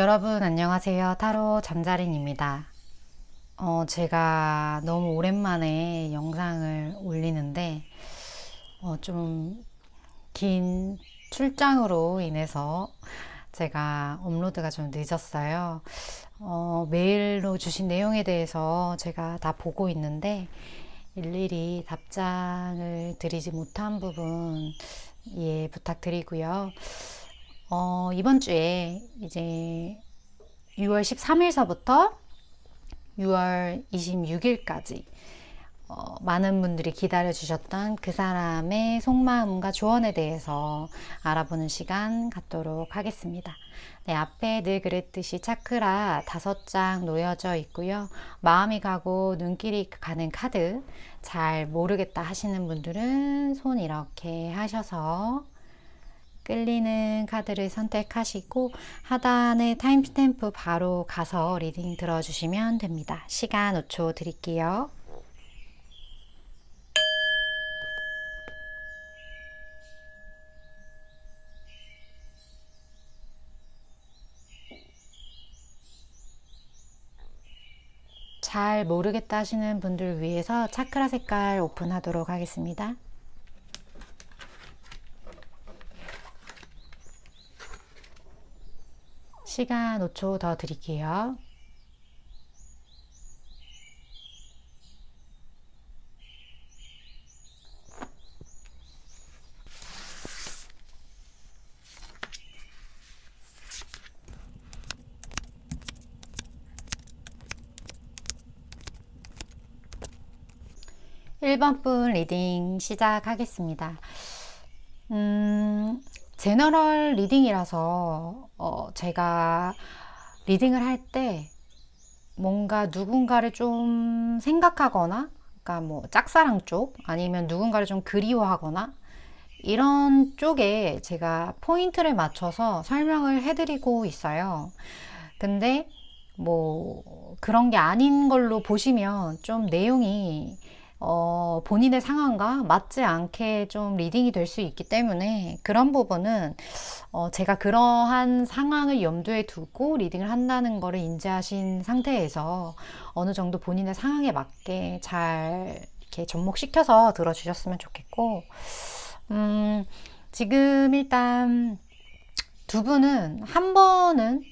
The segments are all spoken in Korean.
여러분 안녕하세요. 타로 잠자린입니다. 제가 너무 오랜만에 영상을 올리는데 좀 긴 출장으로 인해서 제가 업로드가 좀 늦었어요. 메일로 주신 내용에 대해서 제가 다 보고 있는데 일일이 답장을 드리지 못한 부분 이해 부탁드리고요. 이번 주에 이제 6월 13일서부터 6월 26일까지 많은 분들이 기다려 주셨던 그 사람의 속마음과 조언에 대해서 알아보는 시간 갖도록 하겠습니다. 네, 앞에 늘 그랬듯이 차크라 5장 놓여져 있고요. 마음이 가고 눈길이 가는 카드 잘 모르겠다 하시는 분들은 손 이렇게 하셔서 끌리는 카드를 선택하시고 하단에 타임스탬프 바로 가서 리딩 들어주시면 됩니다. 시간 5초 드릴게요. 잘 모르겠다 하시는 분들 위해서 차크라 색깔 오픈하도록 하겠습니다. 시간 5초 더 드릴게요. 일 번 분 리딩 시작하겠습니다. 제너럴 리딩이라서 제가 리딩을 할 때 뭔가 누군가를 좀 생각하거나, 그러니까 뭐 짝사랑 쪽 아니면 누군가를 좀 그리워하거나 이런 쪽에 제가 포인트를 맞춰서 설명을 해드리고 있어요. 근데 뭐 그런 게 아닌 걸로 보시면 좀 내용이 본인의 상황과 맞지 않게 좀 리딩이 될 수 있기 때문에 그런 부분은 제가 그러한 상황을 염두에 두고 리딩을 한다는 거를 인지하신 상태에서 어느 정도 본인의 상황에 맞게 잘 이렇게 접목시켜서 들어주셨으면 좋겠고, 지금 일단 두 분은 한 번은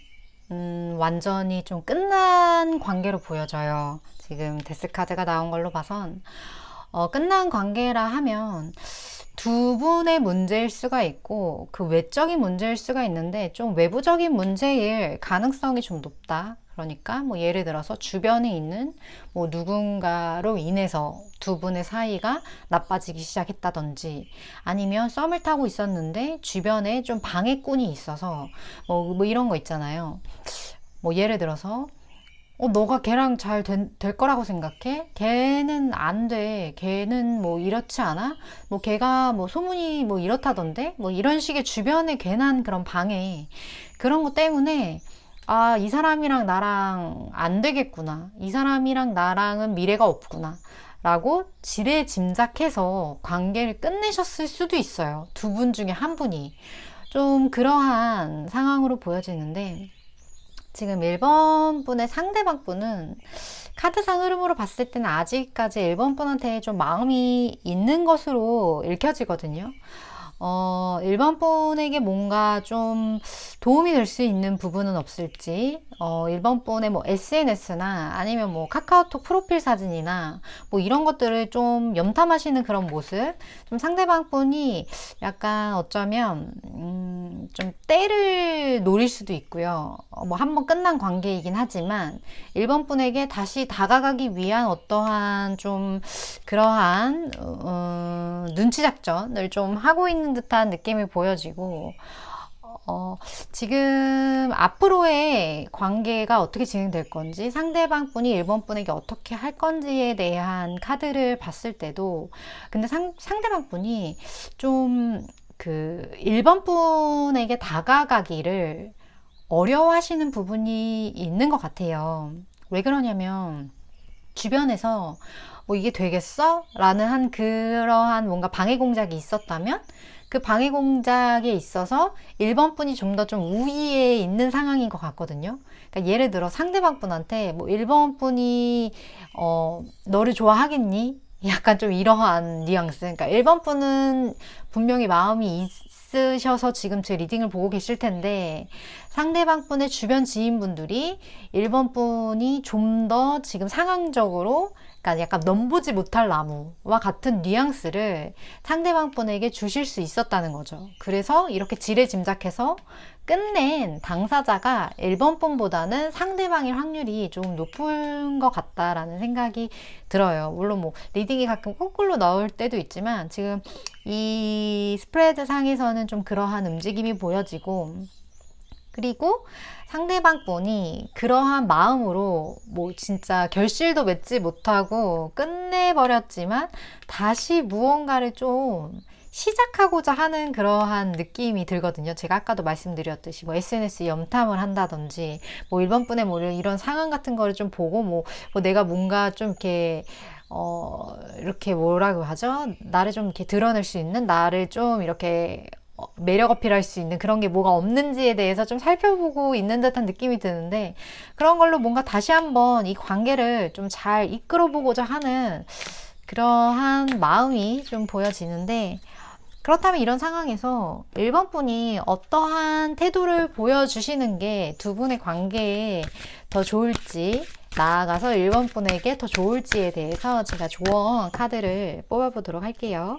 완전히 좀 끝난 관계로 보여져요. 지금 데스카드가 나온 걸로 봐선 끝난 관계라 하면 두 분의 문제일 수가 있고 그 외적인 문제일 수가 있는데 좀 외부적인 문제일 가능성이 좀 높다. 그러니까 뭐 예를 들어서 주변에 있는 뭐 누군가로 인해서 두 분의 사이가 나빠지기 시작했다든지 아니면 썸을 타고 있었는데 주변에 좀 방해꾼이 있어서 뭐 이런 거 있잖아요. 뭐 예를 들어서 너가 걔랑 잘 될 거라고 생각해? 걔는 안 돼. 걔는 뭐 이렇지 않아? 뭐 걔가 뭐 소문이 뭐 이렇다던데? 뭐 이런 식의 주변에 괜한 그런 방해. 그런 것 때문에 아, 이 사람이랑 나랑 안 되겠구나. 이 사람이랑 나랑은 미래가 없구나. 라고 지레 짐작해서 관계를 끝내셨을 수도 있어요. 두 분 중에 한 분이. 좀 그러한 상황으로 보여지는데 지금 1번 분의 상대방 분은 카드상 흐름으로 봤을 때는 아직까지 1번 분한테 좀 마음이 있는 것으로 읽혀지거든요. 1번 분에게 뭔가 좀 도움이 될 수 있는 부분은 없을지, 1번 분의 뭐 SNS나 아니면 뭐 카카오톡 프로필 사진이나 뭐 이런 것들을 좀 염탐하시는 그런 모습, 좀 상대방 분이 약간 어쩌면, 좀 때를 노릴 수도 있고요. 뭐 한번 끝난 관계이긴 하지만 1번 분에게 다시 다가가기 위한 어떠한 좀 그러한 눈치 작전을 좀 하고 있는 듯한 느낌이 보여지고 지금 앞으로의 관계가 어떻게 진행될 건지 상대방 분이 1번 분에게 어떻게 할 건지에 대한 카드를 봤을 때도 근데 상대방 분이 좀 그 1번 분에게 다가가기를 어려워하시는 부분이 있는 것 같아요. 왜 그러냐면 주변에서 뭐 이게 되겠어? 라는 한 그러한 뭔가 방해 공작이 있었다면 그 방해 공작에 있어서 1번 분이 좀 더 좀 우위에 있는 상황인 것 같거든요. 그러니까 예를 들어 상대방 분한테 뭐 1번 분이 너를 좋아하겠니? 약간 좀 이러한 뉘앙스. 그러니까 1번 분은 분명히 마음이 있으셔서 지금 제 리딩을 보고 계실 텐데, 상대방 분의 주변 지인분들이 1번 분이 좀 더 지금 상황적으로, 그러니까 약간 넘보지 못할 나무와 같은 뉘앙스를 상대방 분에게 주실 수 있었다는 거죠. 그래서 이렇게 지레짐작해서 끝낸 당사자가 1번 분보다는 상대방일 확률이 좀 높은 것 같다라는 생각이 들어요. 물론 뭐 리딩이 가끔 거꾸로 나올 때도 있지만, 지금 이 스프레드 상에서는 좀 그러한 움직임이 보여지고, 그리고 상대방 분이 그러한 마음으로 뭐 진짜 결실도 맺지 못하고 끝내버렸지만 다시 무언가를 좀 시작하고자 하는 그러한 느낌이 들거든요. 제가 아까도 말씀드렸듯이 뭐 SNS 염탐을 한다든지, 뭐 일반 분의 뭐 이런 상황 같은 거를 좀 보고 뭐 내가 뭔가 좀 이렇게 이렇게 뭐라고 하죠? 나를 좀 이렇게 드러낼 수 있는, 나를 좀 이렇게 매력 어필할 수 있는 그런 게 뭐가 없는지에 대해서 좀 살펴보고 있는 듯한 느낌이 드는데, 그런 걸로 뭔가 다시 한번 이 관계를 좀 잘 이끌어 보고자 하는 그러한 마음이 좀 보여지는데, 그렇다면 이런 상황에서 1번 분이 어떠한 태도를 보여주시는 게 두 분의 관계에 더 좋을지, 나아가서 1번 분에게 더 좋을지에 대해서 제가 조언 카드를 뽑아보도록 할게요.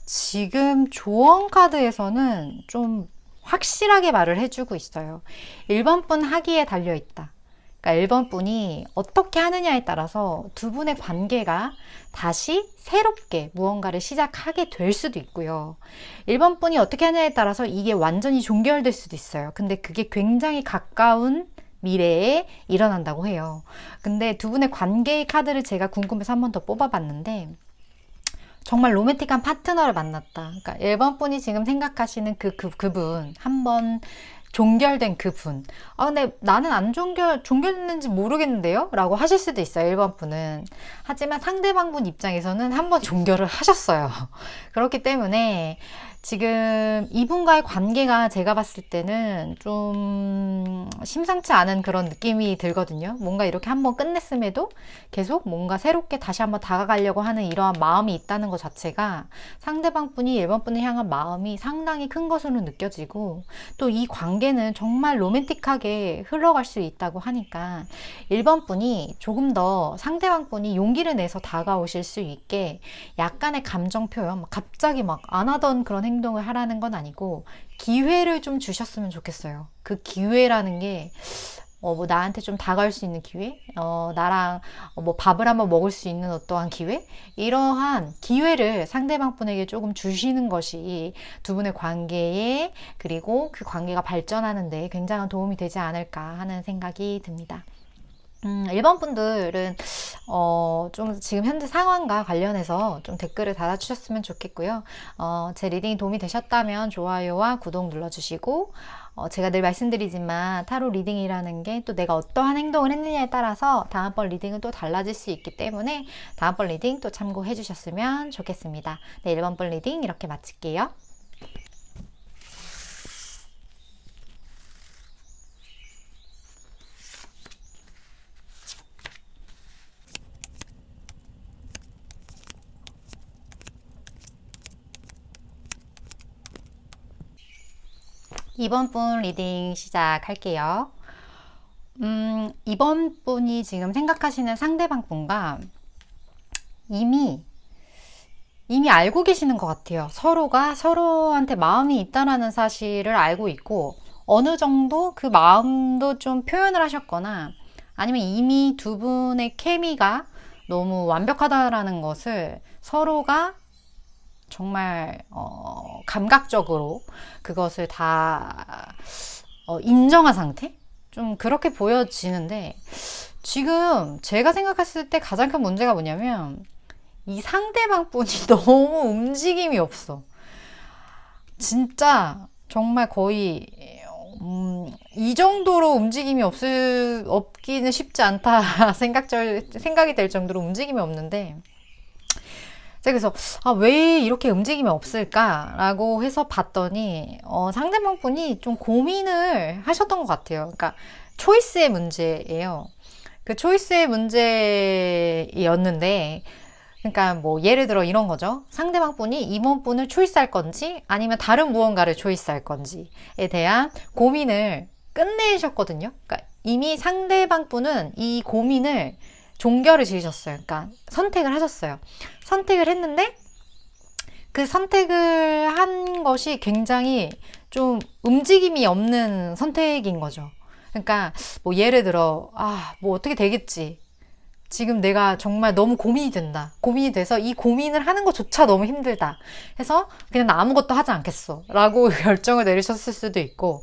지금 조언 카드에서는 좀 확실하게 말을 해주고 있어요. 1번 분 하기에 달려 있다. 그러니까 1번 분이 어떻게 하느냐에 따라서 두 분의 관계가 다시 새롭게 무언가를 시작하게 될 수도 있고요. 1번 분이 어떻게 하느냐에 따라서 이게 완전히 종결될 수도 있어요. 근데 그게 굉장히 가까운 미래에 일어난다고 해요. 근데 두 분의 관계의 카드를 제가 궁금해서 한 번 더 뽑아봤는데, 정말 로맨틱한 파트너를 만났다. 그러니까 1번 분이 지금 생각하시는 그분, 한번 종결된 그분. 근데 나는 안 종결됐는지 모르겠는데요? 라고 하실 수도 있어요, 1번 분은. 하지만 상대방 분 입장에서는 한번 종결을 하셨어요. 그렇기 때문에 지금 이분과의 관계가 제가 봤을 때는 좀 심상치 않은 그런 느낌이 들거든요. 뭔가 이렇게 한번 끝냈음에도 계속 뭔가 새롭게 다시 한번 다가가려고 하는 이러한 마음이 있다는 것 자체가, 상대방 분이 1번 분을 향한 마음이 상당히 큰 것으로 느껴지고, 또 이 관계는 정말 로맨틱하게 흘러갈 수 있다고 하니까 1번 분이 조금 더 상대방 분이 용기를 내서 다가오실 수 있게 약간의 감정 표현, 갑자기 막 안 하던 그런 행동을 하라는 건 아니고 기회를 좀 주셨으면 좋겠어요. 그 기회라는 게 뭐 나한테 좀 다가올 수 있는 기회, 나랑 뭐 밥을 한번 먹을 수 있는 어떠한 기회, 이러한 기회를 상대방 분에게 조금 주시는 것이 두 분의 관계에, 그리고 그 관계가 발전하는 데 굉장한 도움이 되지 않을까 하는 생각이 듭니다. 1번 분들은 좀 지금 현재 상황과 관련해서 좀 댓글을 달아주셨으면 좋겠고요. 제 리딩이 도움이 되셨다면 좋아요와 구독 눌러주시고, 제가 늘 말씀드리지만 타로 리딩이라는 게 또 내가 어떠한 행동을 했느냐에 따라서 다음번 리딩은 또 달라질 수 있기 때문에 다음번 리딩 또 참고해 주셨으면 좋겠습니다. 네, 1번 분 리딩 이렇게 마칠게요. 이번 분 리딩 시작할게요. 이번 분이 지금 생각하시는 상대방 분과 이미 알고 계시는 것 같아요. 서로가 서로한테 마음이 있다라는 사실을 알고 있고, 어느 정도 그 마음도 좀 표현을 하셨거나, 아니면 이미 두 분의 케미가 너무 완벽하다라는 것을 서로가 정말 감각적으로 그것을 다 인정한 상태? 좀 그렇게 보여지는데 지금 제가 생각했을 때 가장 큰 문제가 뭐냐면 이 상대방 분이 너무 움직임이 없어. 진짜 정말 거의 이 정도로 움직임이 없기는 쉽지 않다 생각이 될 정도로 움직임이 없는데 제가 그래서 왜 이렇게 움직임이 없을까라고 해서 봤더니 상대방 분이 좀 고민을 하셨던 것 같아요. 그러니까 초이스의 문제예요. 그 초이스의 문제였는데 그러니까 뭐 예를 들어 이런 거죠. 상대방 분이 이번 분을 초이스할 건지 아니면 다른 무언가를 초이스할 건지에 대한 고민을 끝내셨거든요. 그러니까 이미 상대방 분은 이 고민을 종결을 지으셨어요. 그러니까 선택을 하셨어요. 선택을 했는데 그 선택을 한 것이 굉장히 좀 움직임이 없는 선택인 거죠. 그러니까 뭐 예를 들어 뭐 어떻게 되겠지. 지금 내가 정말 너무 고민이 된다. 고민이 돼서 이 고민을 하는 것조차 너무 힘들다. 해서 그냥 나 아무것도 하지 않겠어. 라고 결정을 내리셨을 수도 있고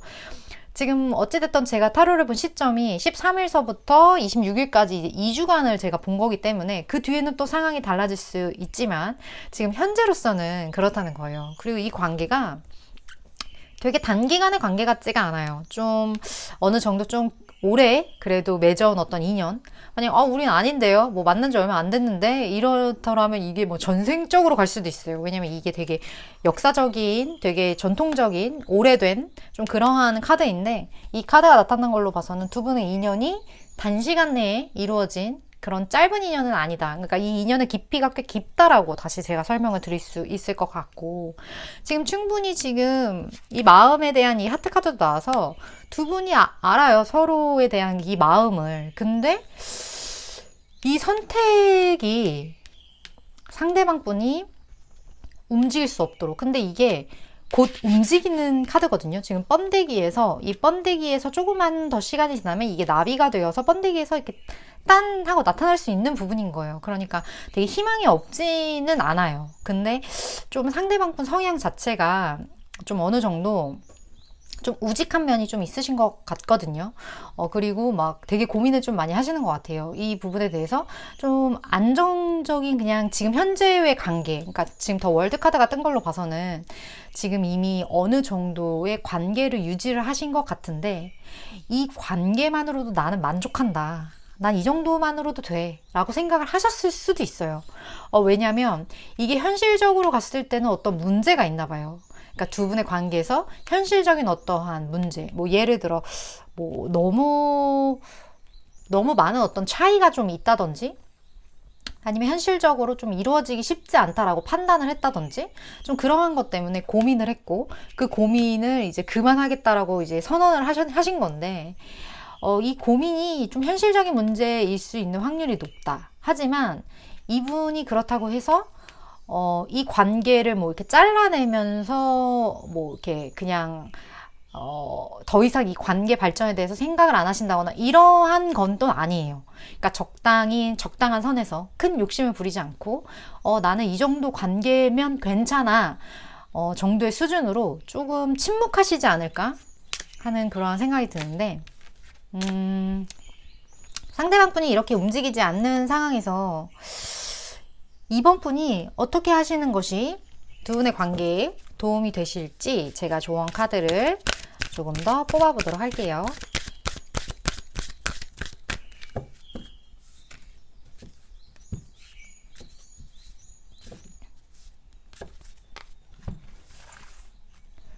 지금 어찌됐든 제가 타로를 본 시점이 13일서부터 26일까지 2주간을 제가 본 거기 때문에 그 뒤에는 또 상황이 달라질 수 있지만 지금 현재로서는 그렇다는 거예요. 그리고 이 관계가 되게 단기간의 관계 같지가 않아요. 좀 어느 정도 좀 오래 그래도 맺어온 어떤 인연 만약 우린 아닌데요 뭐 만난 지 얼마 안 됐는데 이렇더라면 이게 뭐 전생적으로 갈 수도 있어요. 왜냐면 이게 되게 역사적인 되게 전통적인 오래된 좀 그러한 카드인데 이 카드가 나타난 걸로 봐서는 두 분의 인연이 단시간 내에 이루어진 그런 짧은 인연은 아니다. 그러니까 이 인연의 깊이가 꽤 깊다라고 다시 제가 설명을 드릴 수 있을 것 같고 지금 충분히 지금 이 마음에 대한 이 하트 카드도 나와서 두 분이 알아요. 서로에 대한 이 마음을. 근데 이 선택이 상대방 분이 움직일 수 없도록. 근데 이게 곧 움직이는 카드거든요. 지금 번데기에서 이 번데기에서 조금만 더 시간이 지나면 이게 나비가 되어서 번데기에서 이렇게 딴 하고 나타날 수 있는 부분인 거예요. 그러니까 되게 희망이 없지는 않아요. 근데 좀 상대방 분 성향 자체가 좀 어느 정도 좀 우직한 면이 좀 있으신 것 같거든요. 그리고 막 되게 고민을 좀 많이 하시는 것 같아요. 이 부분에 대해서 좀 안정적인 그냥 지금 현재의 관계, 그러니까 지금 더 월드카드가 뜬 걸로 봐서는 지금 이미 어느 정도의 관계를 유지를 하신 것 같은데 이 관계만으로도 나는 만족한다. 난 이 정도만으로도 돼. 라고 생각을 하셨을 수도 있어요. 왜냐면 이게 현실적으로 갔을 때는 어떤 문제가 있나 봐요. 그러니까 두 분의 관계에서 현실적인 어떠한 문제, 뭐 예를 들어 뭐 너무 많은 어떤 차이가 좀 있다든지 아니면 현실적으로 좀 이루어지기 쉽지 않다라고 판단을 했다든지 좀 그러한 것 때문에 고민을 했고 그 고민을 이제 그만하겠다라고 이제 선언을 하신 건데 이 고민이 좀 현실적인 문제일 수 있는 확률이 높다. 하지만 이분이 그렇다고 해서 이 관계를 뭐 이렇게 잘라내면서 뭐 이렇게 그냥 더 이상 이 관계 발전에 대해서 생각을 안 하신다거나 이러한 건 또 아니에요. 그러니까 적당한 선에서 큰 욕심을 부리지 않고 나는 이 정도 관계면 괜찮아 정도의 수준으로 조금 침묵하시지 않을까 하는 그런 생각이 드는데 상대방 분이 이렇게 움직이지 않는 상황에서 이번 분이 어떻게 하시는 것이 두 분의 관계에 도움이 되실지 제가 조언 카드를 조금 더 뽑아보도록 할게요.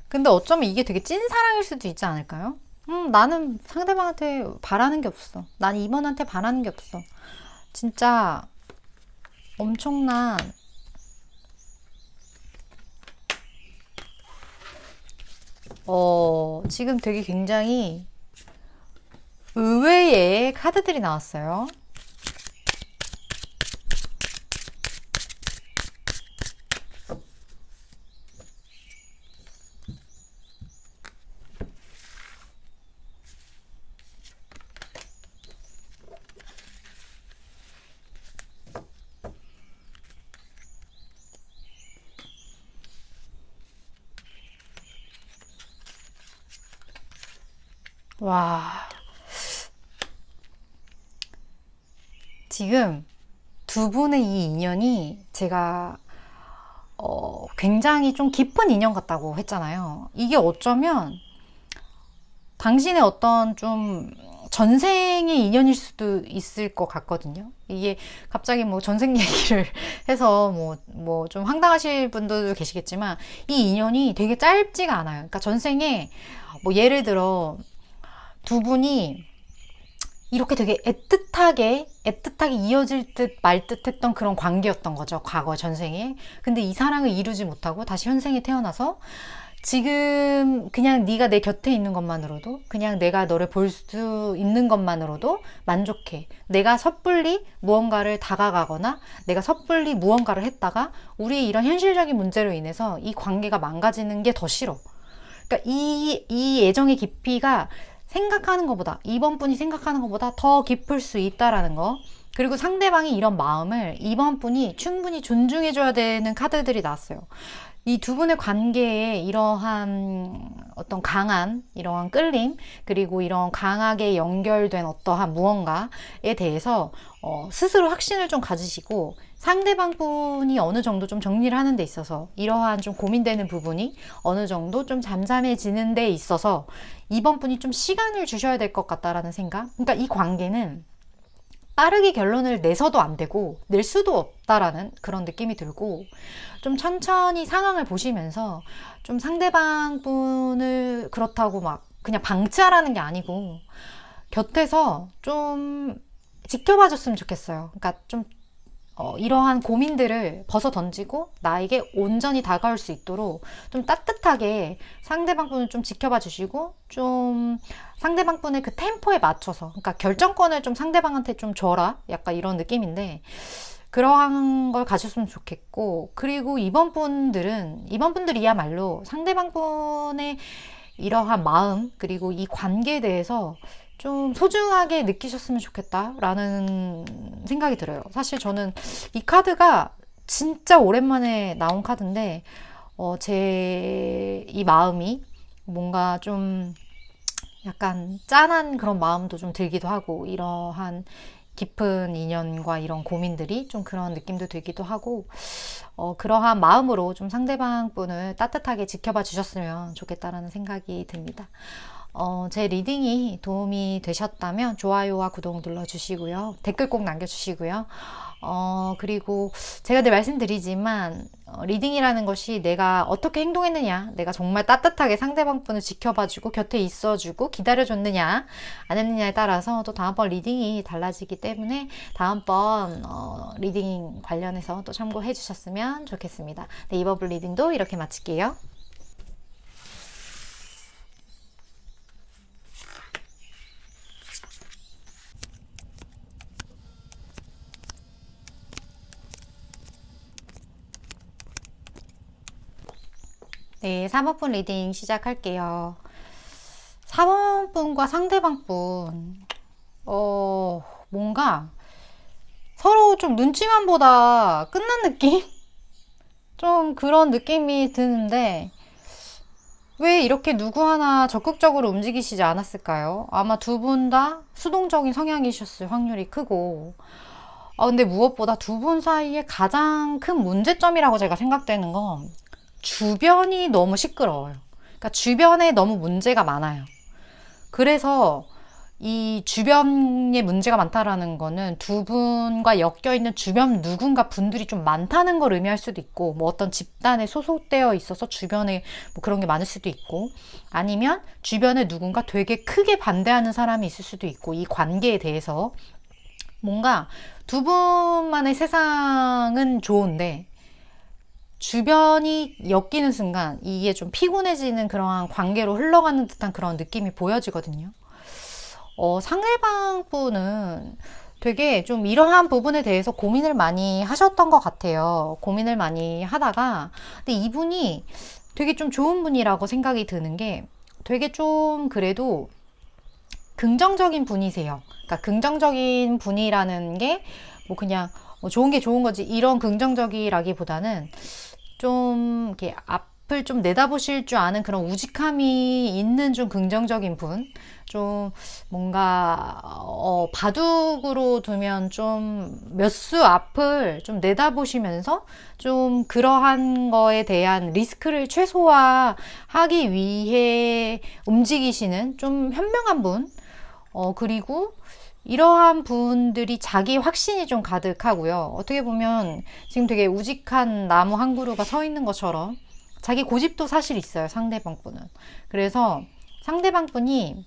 근데 어쩌면 이게 되게 찐사랑일 수도 있지 않을까요? 나는 상대방한테 바라는 게 없어. 난 이번한테 바라는 게 없어. 진짜 엄청난 지금 되게 굉장히 의외의 카드들이 나왔어요. 와, 지금 두 분의 이 인연이 제가 굉장히 좀 깊은 인연 같다고 했잖아요. 이게 어쩌면 당신의 어떤 좀 전생의 인연일 수도 있을 것 같거든요. 이게 갑자기 뭐 전생 얘기를 해서 뭐 좀 황당하실 분들도 계시겠지만 이 인연이 되게 짧지가 않아요. 그러니까 전생에 뭐 예를 들어 두 분이 이렇게 되게 애틋하게 이어질 듯 말 듯 했던 그런 관계였던 거죠. 과거 전생에. 근데 이 사랑을 이루지 못하고 다시 현생에 태어나서 지금 그냥 네가 내 곁에 있는 것만으로도, 그냥 내가 너를 볼 수 있는 것만으로도 만족해. 내가 섣불리 무언가를 다가가거나 내가 섣불리 무언가를 했다가 우리의 이런 현실적인 문제로 인해서 이 관계가 망가지는 게 더 싫어. 그러니까 이 애정의 깊이가 생각하는 것보다, 이번 분이 생각하는 것보다 더 깊을 수 있다라는 거. 그리고 상대방이 이런 마음을 이번 분이 충분히 존중해줘야 되는 카드들이 나왔어요. 이 두 분의 관계에 이러한 어떤 강한, 이러한 끌림, 그리고 이런 강하게 연결된 어떠한 무언가에 대해서 스스로 확신을 좀 가지시고 상대방 분이 어느 정도 좀 정리를 하는 데 있어서 이러한 좀 고민되는 부분이 어느 정도 좀 잠잠해지는 데 있어서 이번 분이 좀 시간을 주셔야 될 것 같다라는 생각. 그러니까 이 관계는 빠르게 결론을 내서도 안 되고 낼 수도 없다라는 그런 느낌이 들고 좀 천천히 상황을 보시면서 좀 상대방 분을 그렇다고 막 그냥 방치하라는 게 아니고 곁에서 좀 지켜봐 줬으면 좋겠어요. 그러니까 좀 이러한 고민들을 벗어 던지고 나에게 온전히 다가올 수 있도록 좀 따뜻하게 상대방 분을 좀 지켜봐 주시고 좀 상대방 분의 그 템포에 맞춰서, 그러니까 결정권을 좀 상대방한테 좀 줘라, 약간 이런 느낌인데 그러한 걸 가졌으면 좋겠고, 그리고 이번 분들이야말로 상대방 분의 이러한 마음 그리고 이 관계에 대해서 좀 소중하게 느끼셨으면 좋겠다라는 생각이 들어요. 사실 저는 이 카드가 진짜 오랜만에 나온 카드인데, 제 이 마음이 뭔가 좀 약간 짠한 그런 마음도 좀 들기도 하고, 이러한 깊은 인연과 이런 고민들이 좀 그런 느낌도 들기도 하고, 그러한 마음으로 좀 상대방 분을 따뜻하게 지켜봐 주셨으면 좋겠다라는 생각이 듭니다. 제 리딩이 도움이 되셨다면 좋아요와 구독 눌러주시고요. 댓글 꼭 남겨주시고요. 그리고 제가 늘 말씀드리지만 리딩이라는 것이 내가 어떻게 행동했느냐, 내가 정말 따뜻하게 상대방 분을 지켜봐주고 곁에 있어주고 기다려줬느냐 안 했느냐에 따라서 또 다음번 리딩이 달라지기 때문에 다음번 리딩 관련해서 또 참고해 주셨으면 좋겠습니다. 네, 이번 리딩도 이렇게 마칠게요. 네, 4번분 리딩 시작할게요. 4번분과 상대방분, 뭔가 서로 좀 눈치만 보다 끝난 느낌? 좀 그런 느낌이 드는데, 왜 이렇게 누구 하나 적극적으로 움직이시지 않았을까요? 아마 두 분 다 수동적인 성향이셨을 확률이 크고, 근데 무엇보다 두 분 사이에 가장 큰 문제점이라고 제가 생각되는 건 주변이 너무 시끄러워요. 그러니까 주변에 너무 문제가 많아요. 그래서 이 주변에 문제가 많다라는 거는 두 분과 엮여 있는 주변 누군가 분들이 좀 많다는 걸 의미할 수도 있고, 뭐 어떤 집단에 소속되어 있어서 주변에 뭐 그런 게 많을 수도 있고, 아니면 주변에 누군가 되게 크게 반대하는 사람이 있을 수도 있고, 이 관계에 대해서 뭔가 두 분만의 세상은 좋은데 주변이 엮이는 순간 이게 좀 피곤해지는 그러한 관계로 흘러가는 듯한 그런 느낌이 보여지거든요. 상대방 분은 되게 좀 이러한 부분에 대해서 고민을 많이 하셨던 것 같아요. 고민을 많이 하다가, 근데 이분이 되게 좀 좋은 분이라고 생각이 드는 게 되게 좀 그래도 긍정적인 분이세요. 그러니까 긍정적인 분이라는 게 뭐 그냥 뭐 좋은 게 좋은 거지, 이런 긍정적이라기보다는 좀 이렇게 앞을 좀 내다보실 줄 아는 그런 우직함이 있는 좀 긍정적인 분, 좀 뭔가 바둑으로 두면 좀 몇 수 앞을 좀 내다보시면서 좀 그러한 거에 대한 리스크를 최소화하기 위해 움직이시는 좀 현명한 분, 그리고 이러한 분들이 자기 확신이 좀 가득하고요. 어떻게 보면 지금 되게 우직한 나무 한 그루가 서 있는 것처럼 자기 고집도 사실 있어요, 상대방 분은. 그래서 상대방 분이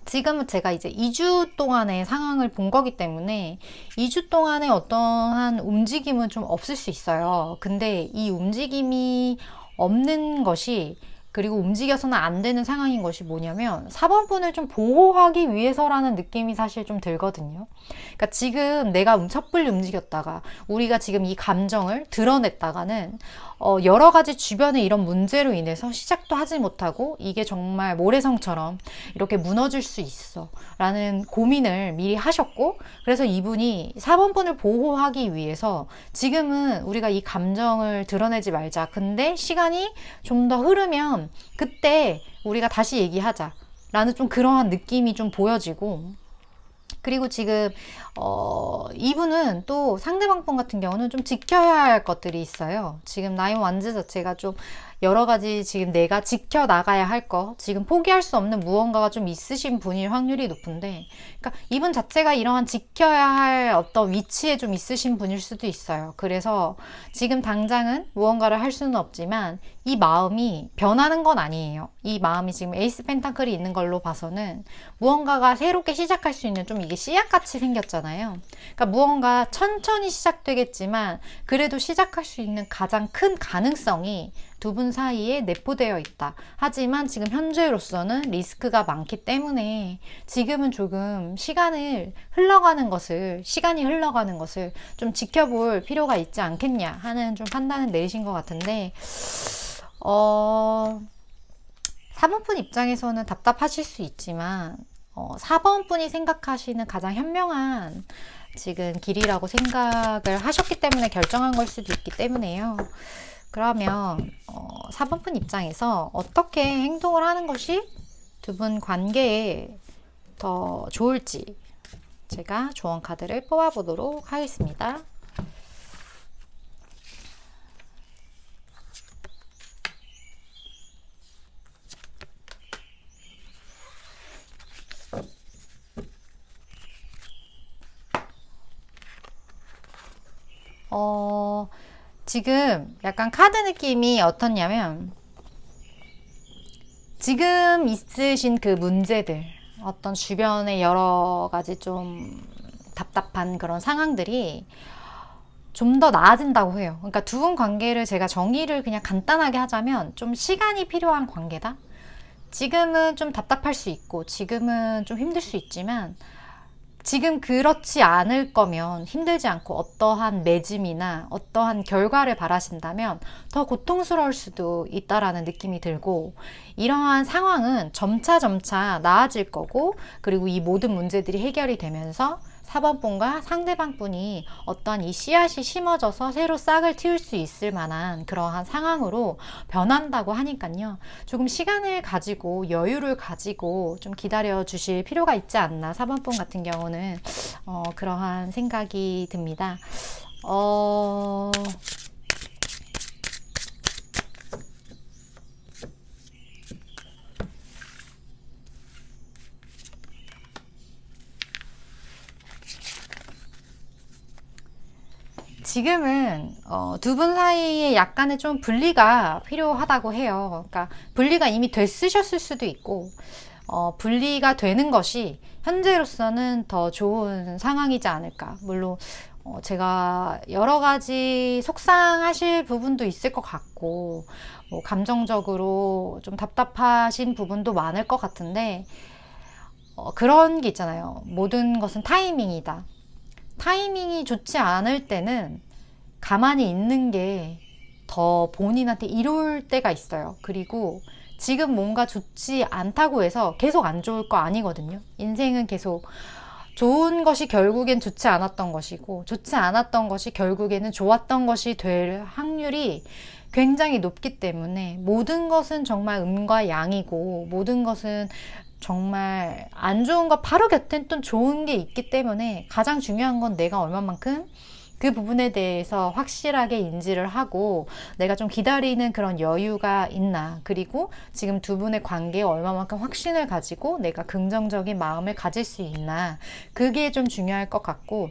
지금은 제가 이제 2주 동안의 상황을 본 거기 때문에 2주 동안의 어떠한 움직임은 좀 없을 수 있어요. 근데 이 움직임이 없는 것이, 그리고 움직여서는 안 되는 상황인 것이 뭐냐면 4번분을 좀 보호하기 위해서라는 느낌이 사실 좀 들거든요. 그러니까 지금 내가 섣불리 움직였다가 우리가 지금 이 감정을 드러냈다가는 여러 가지 주변의 이런 문제로 인해서 시작도 하지 못하고 이게 정말 모래성처럼 이렇게 무너질 수 있어 라는 고민을 미리 하셨고, 그래서 이분이 4번분을 보호하기 위해서 지금은 우리가 이 감정을 드러내지 말자, 근데 시간이 좀 더 흐르면 그때 우리가 다시 얘기하자 라는 좀 그러한 느낌이 좀 보여지고, 그리고 지금 이분은 또 상대방 분 같은 경우는 좀 지켜야 할 것들이 있어요. 지금 나인 완즈 자체가 좀 여러 가지 지금 내가 지켜나가야 할 거, 지금 포기할 수 없는 무언가가 좀 있으신 분일 확률이 높은데, 그러니까 이분 자체가 이러한 지켜야 할 어떤 위치에 좀 있으신 분일 수도 있어요. 그래서 지금 당장은 무언가를 할 수는 없지만 이 마음이 변하는 건 아니에요. 이 마음이 지금 에이스 펜타클이 있는 걸로 봐서는 무언가가 새롭게 시작할 수 있는, 좀 이게 씨앗같이 생겼잖아요. 그러니까 무언가 천천히 시작되겠지만 그래도 시작할 수 있는 가장 큰 가능성이 두 분 사이에 내포되어 있다. 하지만 지금 현재로서는 리스크가 많기 때문에 지금은 조금 시간이 흘러가는 것을 좀 지켜볼 필요가 있지 않겠냐 하는 좀 판단을 내리신 것 같은데, 4번분 입장에서는 답답하실 수 있지만 4번분이 생각하시는 가장 현명한 지금 길이라고 생각을 하셨기 때문에 결정한 걸 수도 있기 때문에요. 그러면 4번분 입장에서 어떻게 행동을 하는 것이 두 분 관계에 더 좋을지 제가 조언 카드를 뽑아보도록 하겠습니다. 지금 약간 카드 느낌이 어떻냐면, 지금 있으신 그 문제들, 어떤 주변의 여러 가지 좀 답답한 그런 상황들이 좀 더 나아진다고 해요. 그러니까 두 분 관계를 제가 정의를 그냥 간단하게 하자면 좀 시간이 필요한 관계다. 지금은 좀 답답할 수 있고 지금은 좀 힘들 수 있지만, 지금 그렇지 않을 거면, 힘들지 않고 어떠한 맺음이나 어떠한 결과를 바라신다면 더 고통스러울 수도 있다라는 느낌이 들고, 이러한 상황은 점차 나아질 거고, 그리고 이 모든 문제들이 해결이 되면서 4번분과 상대방분이 어떠한 이 씨앗이 심어져서 새로 싹을 틔울 수 있을 만한 그러한 상황으로 변한다고 하니까요. 조금 시간을 가지고 여유를 가지고 좀 기다려 주실 필요가 있지 않나, 4번분 같은 경우는 그러한 생각이 듭니다. 지금은 두 분 사이에 약간의 좀 분리가 필요하다고 해요. 그러니까 분리가 이미 됐으셨을 수도 있고, 분리가 되는 것이 현재로서는 더 좋은 상황이지 않을까. 물론 제가 여러 가지 속상하실 부분도 있을 것 같고, 뭐 감정적으로 좀 답답하신 부분도 많을 것 같은데, 그런 게 있잖아요. 모든 것은 타이밍이다. 타이밍이 좋지 않을 때는 가만히 있는 게 더 본인한테 이로울 때가 있어요. 그리고 지금 뭔가 좋지 않다고 해서 계속 안 좋을 거 아니거든요. 인생은 계속 좋은 것이 결국엔 좋지 않았던 것이고, 좋지 않았던 것이 결국에는 좋았던 것이 될 확률이 굉장히 높기 때문에 모든 것은 정말 음과 양이고 모든 것은 정말 안 좋은 거 바로 곁엔 또 좋은 게 있기 때문에 가장 중요한 건 내가 얼마만큼 그 부분에 대해서 확실하게 인지를 하고 내가 좀 기다리는 그런 여유가 있나, 그리고 지금 두 분의 관계에 얼마만큼 확신을 가지고 내가 긍정적인 마음을 가질 수 있나, 그게 좀 중요할 것 같고,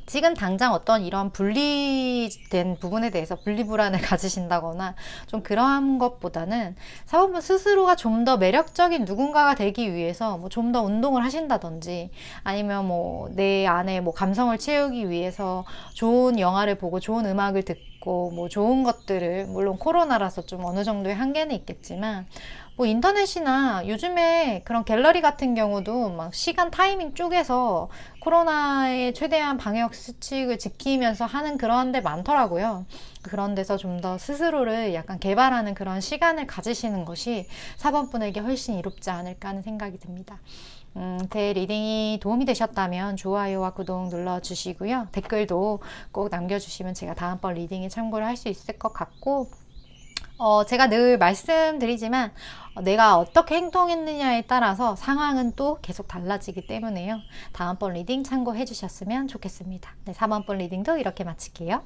지금 당장 어떤 이런 분리된 부분에 대해서 분리불안을 가지신다거나 좀 그러한 것보다는 사모님 스스로가 좀 더 매력적인 누군가가 되기 위해서 뭐 좀 더 운동을 하신다든지, 아니면 뭐 내 안에 뭐 감성을 채우기 위해서 좋은 영화를 보고 좋은 음악을 듣고 뭐 좋은 것들을, 물론 코로나라서 좀 어느 정도의 한계는 있겠지만 뭐 인터넷이나 요즘에 그런 갤러리 같은 경우도 막 시간 타이밍 쪼개서 코로나에 최대한 방역 수칙을 지키면서 하는 그런 데 많더라고요. 그런 데서 좀 더 스스로를 약간 개발하는 그런 시간을 가지시는 것이 4번분에게 훨씬 이롭지 않을까 하는 생각이 듭니다. 제 리딩이 도움이 되셨다면 좋아요와 구독 눌러주시고요. 댓글도 꼭 남겨주시면 제가 다음번 리딩에 참고를 할 수 있을 것 같고, 제가 늘 말씀드리지만 내가 어떻게 행동했느냐에 따라서 상황은 또 계속 달라지기 때문에요. 다음번 리딩 참고해 주셨으면 좋겠습니다. 네, 4번번 리딩도 이렇게 마칠게요.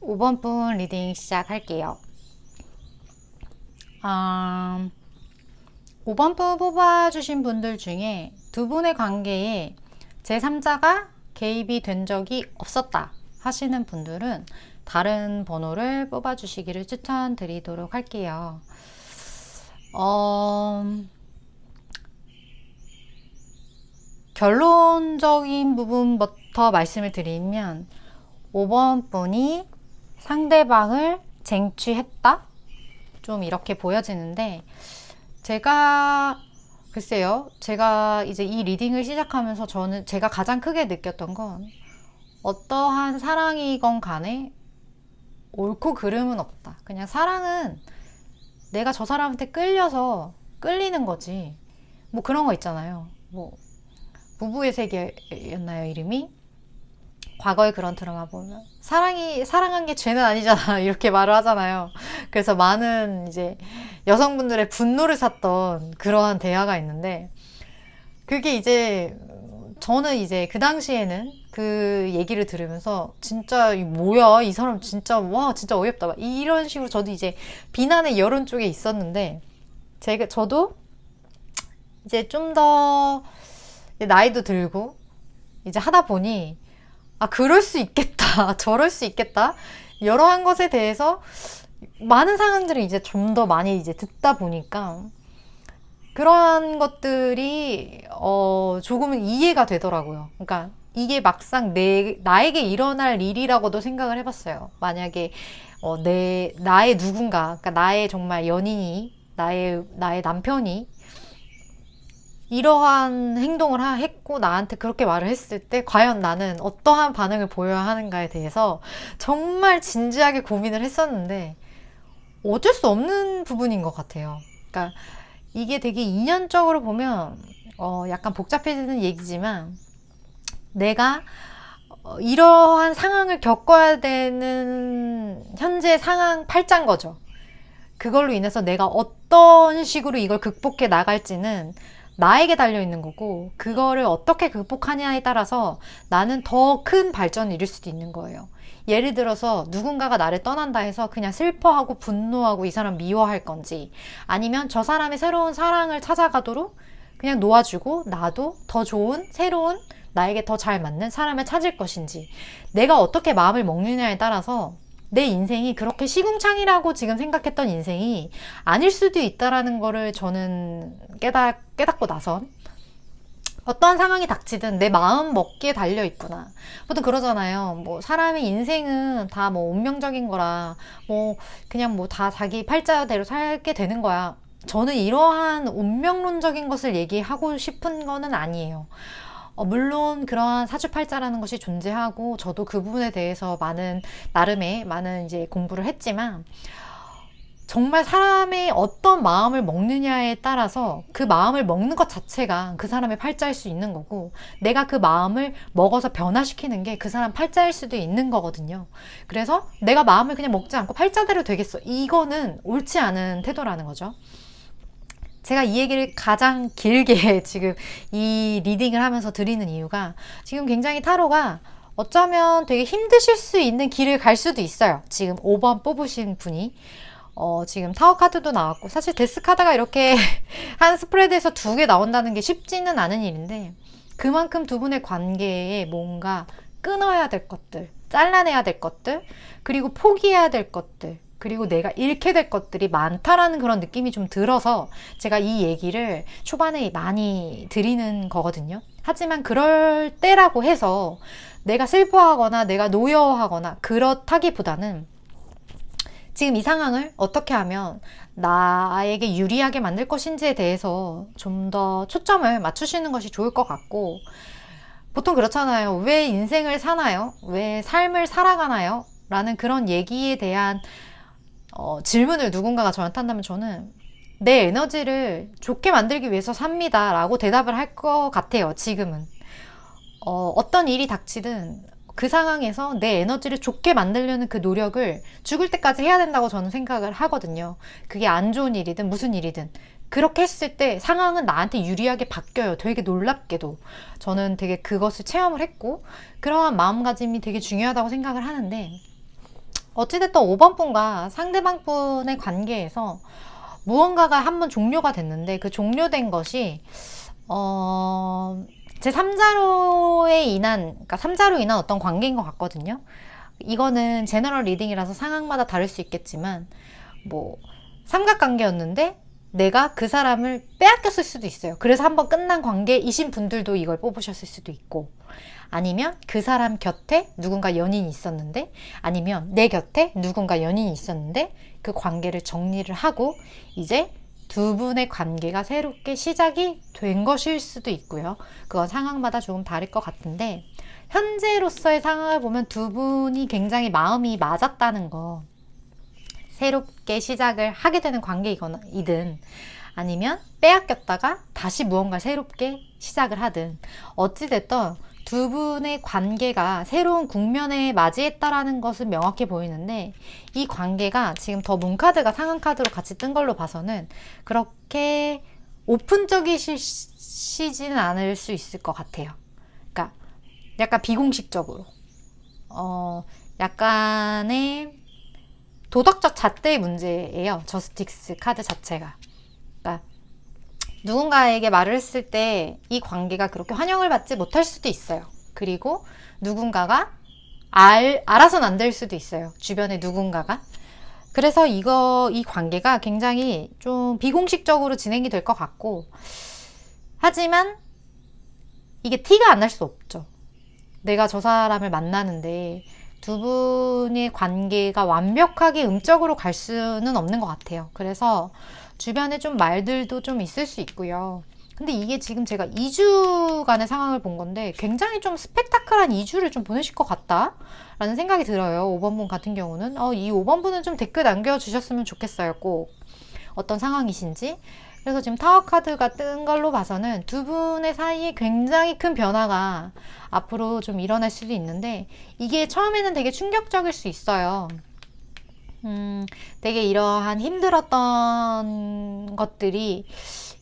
오 번 분 리딩 시작할게요. 5번 분 뽑아주신 분들 중에 두 분의 관계에 제3자가 개입이 된 적이 없었다 하시는 분들은 다른 번호를 뽑아주시기를 추천드리도록 할게요. 결론적인 부분부터 말씀을 드리면 5번 분이 상대방을 쟁취했다? 좀 이렇게 보여지는데, 글쎄요, 제가 이제 이 리딩을 시작하면서 제가 가장 크게 느꼈던 건, 어떠한 사랑이건 간에 옳고 그름은 없다. 그냥 사랑은 내가 저 사람한테 끌려서 끌리는 거지. 뭐 그런 거 있잖아요. 뭐 부부의 세계였나요, 이름이? 과거의 그런 드라마 보면 사랑한 게 죄는 아니잖아 이렇게 말을 하잖아요. 그래서 많은 이제 여성분들의 분노를 샀던 그러한 대화가 있는데, 그게 이제 저는 이제 그 당시에는 그 얘기를 들으면서 진짜 뭐야 이 사람 진짜 와 진짜 어이없다 막 이런 식으로 저도 이제 비난의 여론 쪽에 있었는데, 저도 이제 좀 더 나이도 들고 이제 하다 보니 그럴 수 있겠다. 저럴 수 있겠다. 여러한 것에 대해서 많은 상황들을 이제 좀 더 많이 이제 듣다 보니까 그러한 것들이 조금은 이해가 되더라고요. 그러니까 이게 막상 나에게 일어날 일이라고도 생각을 해봤어요. 만약에 나의 누군가, 그러니까 나의 정말 연인이, 나의 남편이 이러한 행동을 했고 나한테 그렇게 말을 했을 때 과연 나는 어떠한 반응을 보여야 하는가에 대해서 정말 진지하게 고민을 했었는데 어쩔 수 없는 부분인 것 같아요. 그러니까 이게 되게 인연적으로 보면 약간 복잡해지는 얘기지만, 내가 이러한 상황을 겪어야 되는 현재 상황 팔자인 거죠. 그걸로 인해서 내가 어떤 식으로 이걸 극복해 나갈지는 나에게 달려있는 거고, 그거를 어떻게 극복하냐에 따라서 나는 더 큰 발전을 이룰 수도 있는 거예요. 예를 들어서 누군가가 나를 떠난다 해서 그냥 슬퍼하고 분노하고 이 사람 미워할 건지, 아니면 저 사람의 새로운 사랑을 찾아가도록 그냥 놓아주고 나도 더 좋은 새로운 나에게 더 잘 맞는 사람을 찾을 것인지, 내가 어떻게 마음을 먹느냐에 따라서 내 인생이 그렇게 시궁창이라고 지금 생각했던 인생이 아닐 수도 있다라는 거를 저는 깨닫고 나선, 어떠한 상황이 닥치든 내 마음 먹기에 달려 있구나. 보통 그러잖아요. 뭐 사람의 인생은 다 뭐 운명적인 거라 뭐 그냥 뭐 다 자기 팔자대로 살게 되는 거야. 저는 이러한 운명론적인 것을 얘기하고 싶은 거는 아니에요. 물론 그러한 사주팔자라는 것이 존재하고 저도 그 부분에 대해서 나름의 많은 이제 공부를 했지만, 정말 사람의 어떤 마음을 먹느냐에 따라서 그 마음을 먹는 것 자체가 그 사람의 팔자일 수 있는 거고, 내가 그 마음을 먹어서 변화시키는 게 그 사람 팔자일 수도 있는 거거든요. 그래서 내가 마음을 그냥 먹지 않고 팔자대로 되겠어, 이거는 옳지 않은 태도라는 거죠. 제가 이 얘기를 가장 길게 지금 이 리딩을 하면서 드리는 이유가, 지금 굉장히 타로가 어쩌면 되게 힘드실 수 있는 길을 갈 수도 있어요. 지금 5번 뽑으신 분이 지금 타워 카드도 나왔고, 사실 데스 카드가 이렇게 한 스프레드에서 2개 나온다는 게 쉽지는 않은 일인데, 그만큼 두 분의 관계에 뭔가 끊어야 될 것들, 잘라내야 될 것들, 그리고 포기해야 될 것들, 그리고 내가 잃게 될 것들이 많다라는 그런 느낌이 좀 들어서 제가 이 얘기를 초반에 많이 드리는 거거든요. 하지만 그럴 때라고 해서 내가 슬퍼하거나 내가 노여워하거나 그렇다기보다는, 지금 이 상황을 어떻게 하면 나에게 유리하게 만들 것인지에 대해서 좀 더 초점을 맞추시는 것이 좋을 것 같고, 보통 그렇잖아요. 왜 인생을 사나요? 왜 삶을 살아가나요? 라는 그런 얘기에 대한 질문을 누군가가 저한테 한다면, 저는 내 에너지를 좋게 만들기 위해서 삽니다 라고 대답을 할 것 같아요. 지금은 어떤 일이 닥치든 그 상황에서 내 에너지를 좋게 만들려는 그 노력을 죽을 때까지 해야 된다고 저는 생각을 하거든요. 그게 안 좋은 일이든 무슨 일이든 그렇게 했을 때 상황은 나한테 유리하게 바뀌어요. 되게 놀랍게도. 저는 되게 그것을 체험을 했고, 그러한 마음가짐이 되게 중요하다고 생각을 하는데, 어찌됐든 5번 분과 상대방 분의 관계에서 무언가가 한번 종료가 됐는데, 그 종료된 것이 제 3자로에 인한, 그러니까 3자로 인한 어떤 관계인 것 같거든요. 이거는 제너럴 리딩이라서 상황마다 다를 수 있겠지만, 뭐 삼각관계였는데 내가 그 사람을 빼앗겼을 수도 있어요. 그래서 한번 끝난 관계이신 분들도 이걸 뽑으셨을 수도 있고, 아니면 그 사람 곁에 누군가 연인이 있었는데, 아니면 내 곁에 누군가 연인이 있었는데 그 관계를 정리를 하고 이제 두 분의 관계가 새롭게 시작이 된 것일 수도 있고요. 그건 상황마다 조금 다를 것 같은데, 현재로서의 상황을 보면 두 분이 굉장히 마음이 맞았다는 거, 새롭게 시작을 하게 되는 관계이든 아니면 빼앗겼다가 다시 무언가 새롭게 시작을 하든, 어찌됐든 두 분의 관계가 새로운 국면에 맞이했다라는 것은 명확해 보이는데, 이 관계가 지금 더 문카드가 상한 카드로 같이 뜬 걸로 봐서는 그렇게 오픈적이시지는 않을 수 있을 것 같아요. 그러니까 약간 비공식적으로 약간의 도덕적 잣대의 문제예요. 저스티스 카드 자체가. 그러니까 누군가에게 말을 했을 때 이 관계가 그렇게 환영을 받지 못할 수도 있어요. 그리고 누군가가 알아서는 안 될 수도 있어요. 주변에 누군가가. 그래서 이 관계가 굉장히 좀 비공식적으로 진행이 될 것 같고, 하지만 이게 티가 안 날 수 없죠. 내가 저 사람을 만나는데 두 분의 관계가 완벽하게 음적으로 갈 수는 없는 것 같아요. 그래서 주변에 좀 말들도 좀 있을 수 있고요. 근데 이게 지금 제가 2주간의 상황을 본 건데, 굉장히 좀 스펙타클한 2주를 좀 보내실 것 같다 라는 생각이 들어요. 5번 분 같은 경우는 이 5번 분은 좀 댓글 남겨주셨으면 좋겠어요. 꼭 어떤 상황이신지. 그래서 지금 타워 카드가 뜬 걸로 봐서는 두 분의 사이에 굉장히 큰 변화가 앞으로 좀 일어날 수도 있는데, 이게 처음에는 되게 충격적일 수 있어요. 되게 이러한 힘들었던 것들이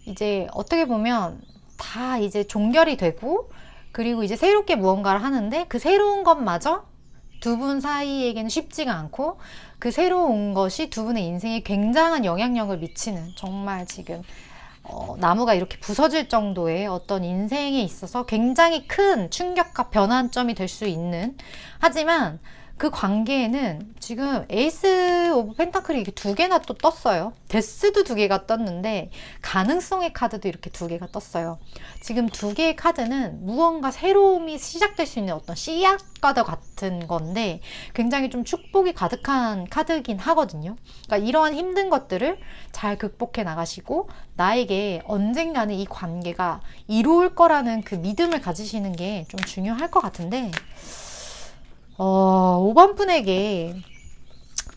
이제 어떻게 보면 다 이제 종결이 되고, 그리고 이제 새롭게 무언가를 하는데, 그 새로운 것마저 두 분 사이에게는 쉽지가 않고, 그 새로운 것이 두 분의 인생에 굉장한 영향력을 미치는, 정말 지금 나무가 이렇게 부서질 정도의 어떤 인생에 있어서 굉장히 큰 충격과 변환점이 될 수 있는, 하지만 그 관계에는 지금 에이스 오브 펜타클이 이렇게 2개나 또 떴어요. 데스도 2개가 떴는데 가능성의 카드도 이렇게 2개가 떴어요. 지금 2개의 카드는 무언가 새로움이 시작될 수 있는 어떤 씨앗 카드 같은 건데, 굉장히 좀 축복이 가득한 카드긴 하거든요. 그러니까 이러한 힘든 것들을 잘 극복해 나가시고, 나에게 언젠가는 이 관계가 이루어질 거라는 그 믿음을 가지시는 게 좀 중요할 것 같은데, 5번 분에게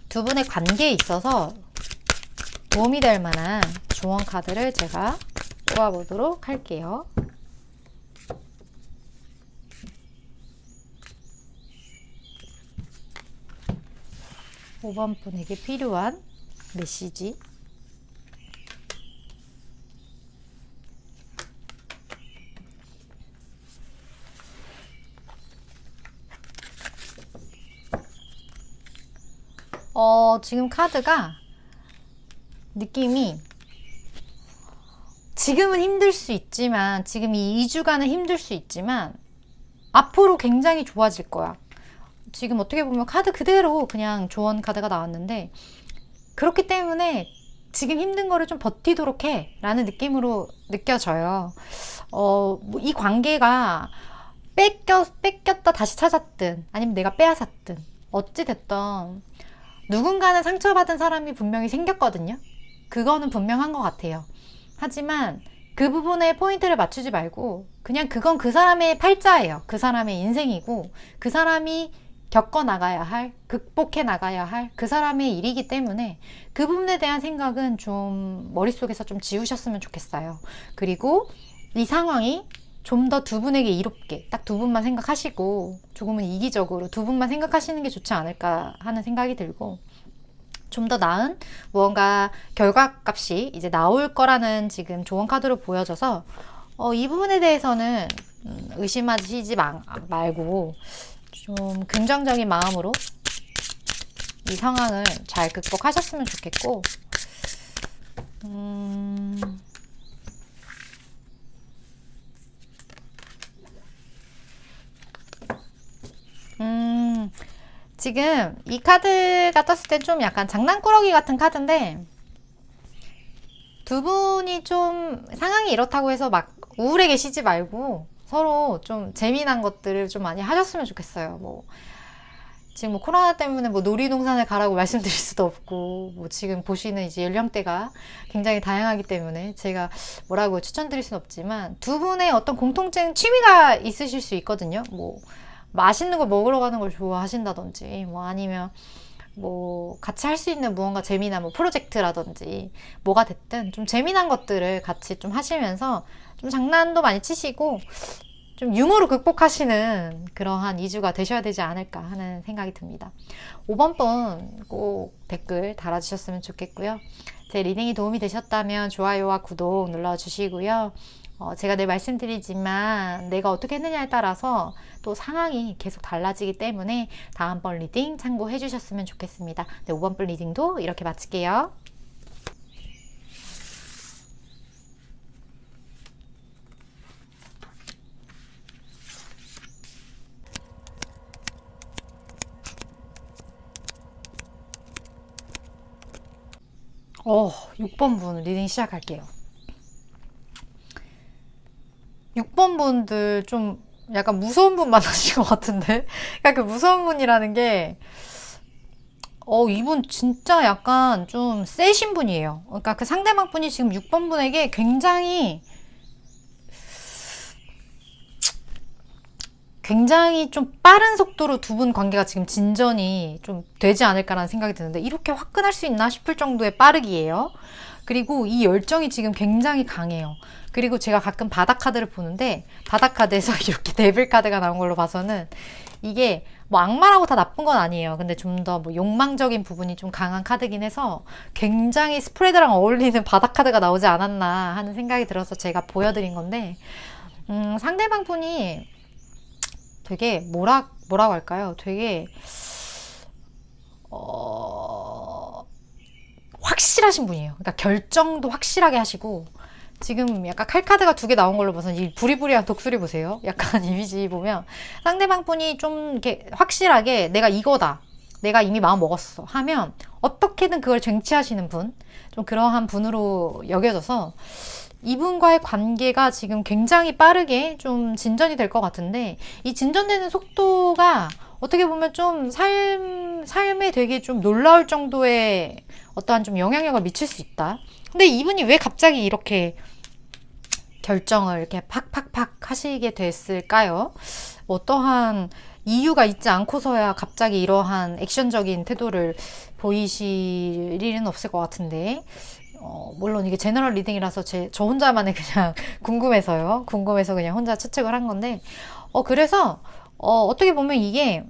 두 분의 관계에 있어서 도움이 될 만한 조언 카드를 제가 뽑아보도록 할게요. 5번 분에게 필요한 메시지. 지금 카드가 느낌이 지금은 힘들 수 있지만, 지금 이 2주간은 힘들 수 있지만 앞으로 굉장히 좋아질 거야. 지금 어떻게 보면 카드 그대로 그냥 조언 카드가 나왔는데, 그렇기 때문에 지금 힘든 거를 좀 버티도록 해 라는 느낌으로 느껴져요. 이 관계가 뺏겼다 다시 찾았든 아니면 내가 빼앗았든 어찌됐든 누군가는 상처받은 사람이 분명히 생겼거든요. 그거는 분명한 것 같아요. 하지만 그 부분에 포인트를 맞추지 말고 그냥 그건 그 사람의 팔자예요. 그 사람의 인생이고 그 사람이 겪어나가야 할, 극복해 나가야 할 그 사람의 일이기 때문에 그 부분에 대한 생각은 좀 머릿속에서 좀 지우셨으면 좋겠어요. 그리고 이 상황이 좀 더 두 분에게 이롭게 딱 두 분만 생각하시고 조금은 이기적으로 두 분만 생각하시는 게 좋지 않을까 하는 생각이 들고, 좀 더 나은 무언가 결과값이 이제 나올 거라는 지금 조언 카드로 보여져서 이 부분에 대해서는 의심하시지 말고 좀 긍정적인 마음으로 이 상황을 잘 극복하셨으면 좋겠고, 지금 이 카드가 떴을 때 좀 약간 장난꾸러기 같은 카드인데, 두 분이 좀 상황이 이렇다고 해서 막 우울해 계시지 말고 서로 좀 재미난 것들을 좀 많이 하셨으면 좋겠어요. 지금 코로나 때문에 놀이동산을 가라고 말씀드릴 수도 없고, 지금 보시는 이제 연령대가 굉장히 다양하기 때문에 제가 뭐라고 추천드릴 수는 없지만, 두 분의 어떤 공통된 취미가 있으실 수 있거든요. 맛있는 거 먹으러 가는 걸 좋아하신다든지, 아니면 같이 할 수 있는 무언가 재미난 프로젝트라든지 뭐가 됐든 좀 재미난 것들을 같이 좀 하시면서 좀 장난도 많이 치시고 좀 유머로 극복하시는 그러한 2주가 되셔야 되지 않을까 하는 생각이 듭니다. 5번 분 꼭 댓글 달아주셨으면 좋겠고요. 제 리딩이 도움이 되셨다면 좋아요와 구독 눌러주시고요. 제가 늘 말씀드리지만 내가 어떻게 했느냐에 따라서 또 상황이 계속 달라지기 때문에 다음번 리딩 참고해 주셨으면 좋겠습니다. 네, 5번 분 리딩도 이렇게 마칠게요. 어, 6번 분 리딩 시작할게요. 6번 분들 좀 약간 무서운 분 만나신 것 같은데? 그러니까 그 무서운 분이라는 게, 이분 진짜 약간 좀 세신 분이에요. 그러니까 그 상대방 분이 지금 6번 분에게 굉장히 좀 빠른 속도로 두 분 관계가 지금 진전이 좀 되지 않을까라는 생각이 드는데, 이렇게 화끈할 수 있나 싶을 정도의 빠르기예요. 그리고 이 열정이 지금 굉장히 강해요. 그리고 제가 가끔 바닥 카드를 보는데, 바닥 카드에서 이렇게 데빌 카드가 나온 걸로 봐서는 이게 악마라고 다 나쁜 건 아니에요. 근데 좀 더 욕망적인 부분이 좀 강한 카드긴 해서 굉장히 스프레드랑 어울리는 바닥 카드가 나오지 않았나 하는 생각이 들어서 제가 보여드린 건데, 상대방 분이 되게 뭐라고 할까요? 되게 확실하신 분이에요. 그러니까 결정도 확실하게 하시고, 지금 약간 칼카드가 2개 나온 걸로 봐서 이 부리부리한 독수리 보세요. 약간 이미지 보면 상대방 분이 좀 이렇게 확실하게 내가 이거다, 내가 이미 마음 먹었어 하면 어떻게든 그걸 쟁취하시는 분, 좀 그러한 분으로 여겨져서 이분과의 관계가 지금 굉장히 빠르게 좀 진전이 될 것 같은데, 이 진전되는 속도가 어떻게 보면 좀 삶에 되게 좀 놀라울 정도의 어떠한 좀 영향력을 미칠 수 있다. 근데 이분이 왜 갑자기 이렇게 결정을 이렇게 팍팍팍 하시게 됐을까요? 어떠한 이유가 있지 않고서야 갑자기 이러한 액션적인 태도를 보이실 일은 없을 것 같은데, 물론 이게 제너럴 리딩이라서 저 혼자만의 그냥 궁금해서요. 궁금해서 그냥 혼자 추측을 한 건데, 그래서, 어떻게 보면 이게,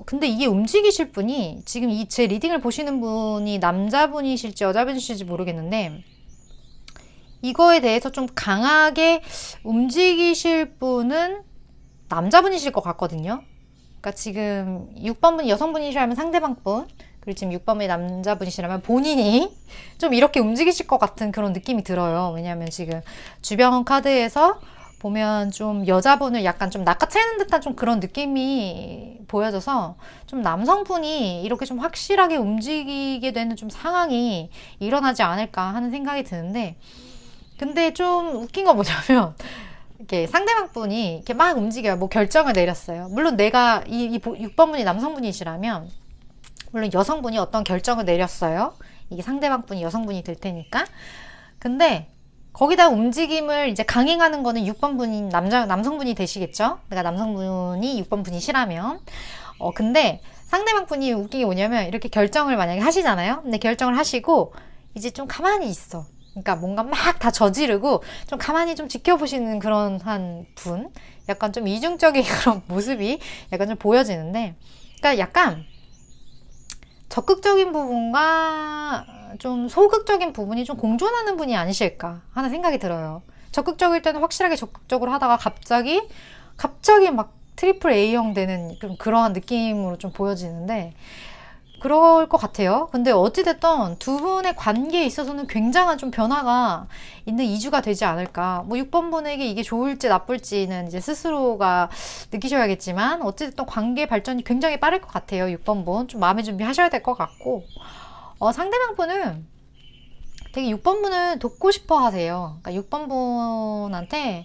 근데 이게 움직이실 분이, 지금 제 리딩을 보시는 분이 남자분이실지 여자분이실지 모르겠는데, 이거에 대해서 좀 강하게 움직이실 분은 남자분이실 것 같거든요. 그러니까 지금 6번분이 여성분이시라면 상대방 분, 그리고 지금 6번분이 남자분이시라면 본인이 좀 이렇게 움직이실 것 같은 그런 느낌이 들어요. 왜냐하면 지금 주변 카드에서 보면 좀 여자분을 약간 좀 낚아채는 듯한 좀 그런 느낌이 보여져서 좀 남성분이 이렇게 좀 확실하게 움직이게 되는 좀 상황이 일어나지 않을까 하는 생각이 드는데, 근데 좀 웃긴 건 뭐냐면 이렇게 상대방 분이 이렇게 막 움직여요. 뭐 결정을 내렸어요. 물론 내가 이 6번분이 남성분이시라면, 물론 여성분이 어떤 결정을 내렸어요. 이게 상대방 분이 여성분이 될 테니까. 근데 거기다 움직임을 이제 강행하는 거는 6번분인 남성분이 되시겠죠? 내가 남성분이 6번분이시라면. 근데 상대방 분이 웃긴 게 뭐냐면 이렇게 결정을 만약에 하시잖아요. 근데 결정을 하시고 이제 좀 가만히 있어. 그러니까 뭔가 막 다 저지르고 좀 가만히 좀 지켜보시는 그런 한 분, 약간 좀 이중적인 그런 모습이 약간 좀 보여지는데, 그러니까 약간 적극적인 부분과 좀 소극적인 부분이 좀 공존하는 분이 아니실까 하는 생각이 들어요. 적극적일 때는 확실하게 적극적으로 하다가 갑자기 막 트리플 A형 되는 그러한 느낌으로 좀 보여지는데, 그럴 것 같아요. 근데 어찌됐든 두 분의 관계에 있어서는 굉장한 좀 변화가 있는 2주가 되지 않을까. 뭐 6번분에게 이게 좋을지 나쁠지는 이제 스스로가 느끼셔야겠지만, 어찌됐든 관계 발전이 굉장히 빠를 것 같아요. 6번분. 좀 마음의 준비 하셔야 될 것 같고, 상대방 분은 되게 6번분을 돕고 싶어 하세요. 그러니까 6번분한테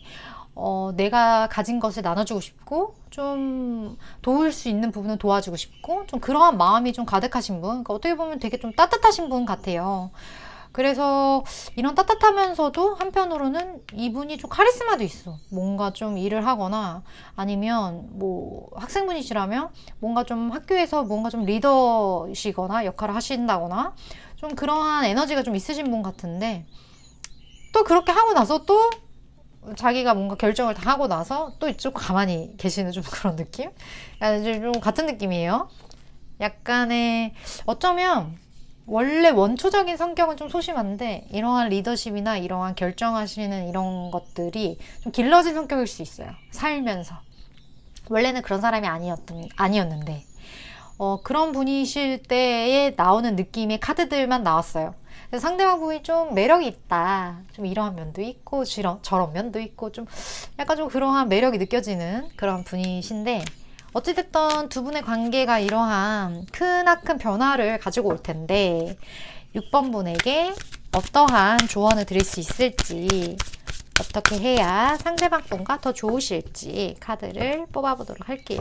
내가 가진 것을 나눠주고 싶고, 좀 도울 수 있는 부분은 도와주고 싶고, 좀 그러한 마음이 좀 가득하신 분, 그러니까 어떻게 보면 되게 좀 따뜻하신 분 같아요. 그래서 이런 따뜻하면서도 한편으로는 이분이 좀 카리스마도 있어. 뭔가 좀 일을 하거나 아니면 뭐 학생분이시라면 뭔가 좀 학교에서 뭔가 좀 리더시거나 역할을 하신다거나 좀 그러한 에너지가 좀 있으신 분 같은데, 또 그렇게 하고 나서 또 자기가 뭔가 결정을 다 하고 나서 또 이쪽 가만히 계시는 좀 그런 느낌? 좀 같은 느낌이에요. 약간의, 어쩌면 원래 원초적인 성격은 좀 소심한데 이러한 리더십이나 이러한 결정하시는 이런 것들이 좀 길러진 성격일 수 있어요. 살면서. 원래는 그런 사람이 아니었는데 그런 분이실 때에 나오는 느낌의 카드들만 나왔어요. 그래서 상대방 분이 좀 매력이 있다. 좀 이러한 면도 있고 저런 면도 있고 좀 약간 좀 그러한 매력이 느껴지는 그런 분이신데, 어찌됐든 두 분의 관계가 이러한 크나큰 변화를 가지고 올 텐데 6번 분에게 어떠한 조언을 드릴 수 있을지, 어떻게 해야 상대방 분과 더 좋으실지 카드를 뽑아보도록 할게요.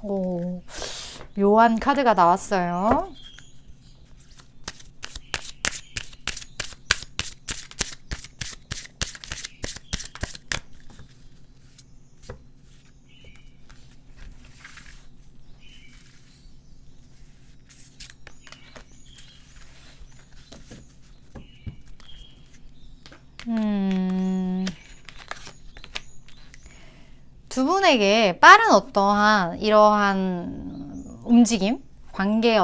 오, 묘한 카드가 나왔어요. 두 분에게 빠른 어떠한 이러한 움직임, 관계의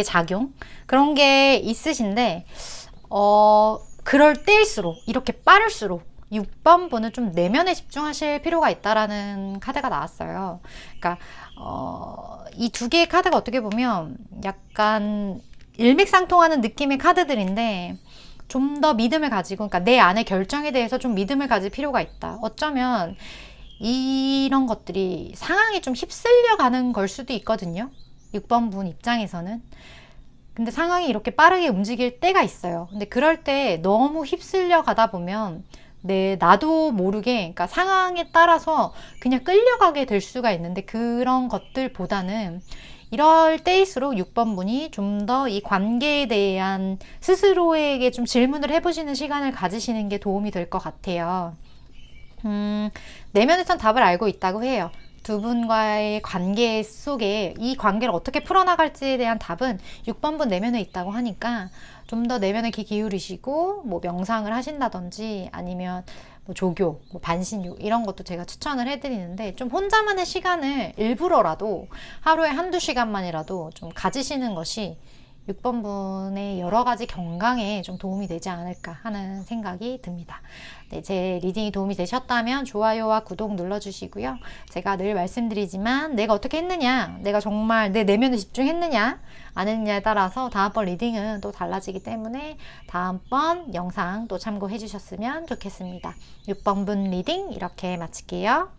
작용, 그런 게 있으신데, 그럴 때일수록, 이렇게 빠를수록 6번 분은 좀 내면에 집중하실 필요가 있다라는 카드가 나왔어요. 그러니까, 이 두 개의 카드가 어떻게 보면 약간 일맥상통하는 느낌의 카드들인데, 좀 더 믿음을 가지고, 그러니까 내 안의 결정에 대해서 좀 믿음을 가질 필요가 있다. 어쩌면 이런 것들이 상황이 좀 휩쓸려 가는 걸 수도 있거든요. 6번 분 입장에서는. 근데 상황이 이렇게 빠르게 움직일 때가 있어요. 근데 그럴 때 너무 휩쓸려 가다 보면 나도 모르게, 그러니까 상황에 따라서 그냥 끌려가게 될 수가 있는데, 그런 것들보다는 이럴 때일수록 6번 분이 좀 더 이 관계에 대한 스스로에게 좀 질문을 해보시는 시간을 가지시는 게 도움이 될 것 같아요. 내면에선 답을 알고 있다고 해요. 두 분과의 관계 속에 이 관계를 어떻게 풀어나갈지에 대한 답은 6번 분 내면에 있다고 하니까 좀 더 내면에 귀 기울이시고 뭐 명상을 하신다든지 아니면 뭐 조교, 뭐 반신욕 이런 것도 제가 추천을 해드리는데 좀 혼자만의 시간을 일부러라도 하루에 한두 시간만이라도 좀 가지시는 것이 6번 분의 여러 가지 건강에 좀 도움이 되지 않을까 하는 생각이 듭니다. 네, 제 리딩이 도움이 되셨다면 좋아요와 구독 눌러주시고요. 제가 늘 말씀드리지만 내가 어떻게 했느냐, 내가 정말 내 내면에 집중했느냐, 안 했느냐에 따라서 다음번 리딩은 또 달라지기 때문에 다음번 영상 또 참고해 주셨으면 좋겠습니다. 6번 분 리딩 이렇게 마칠게요.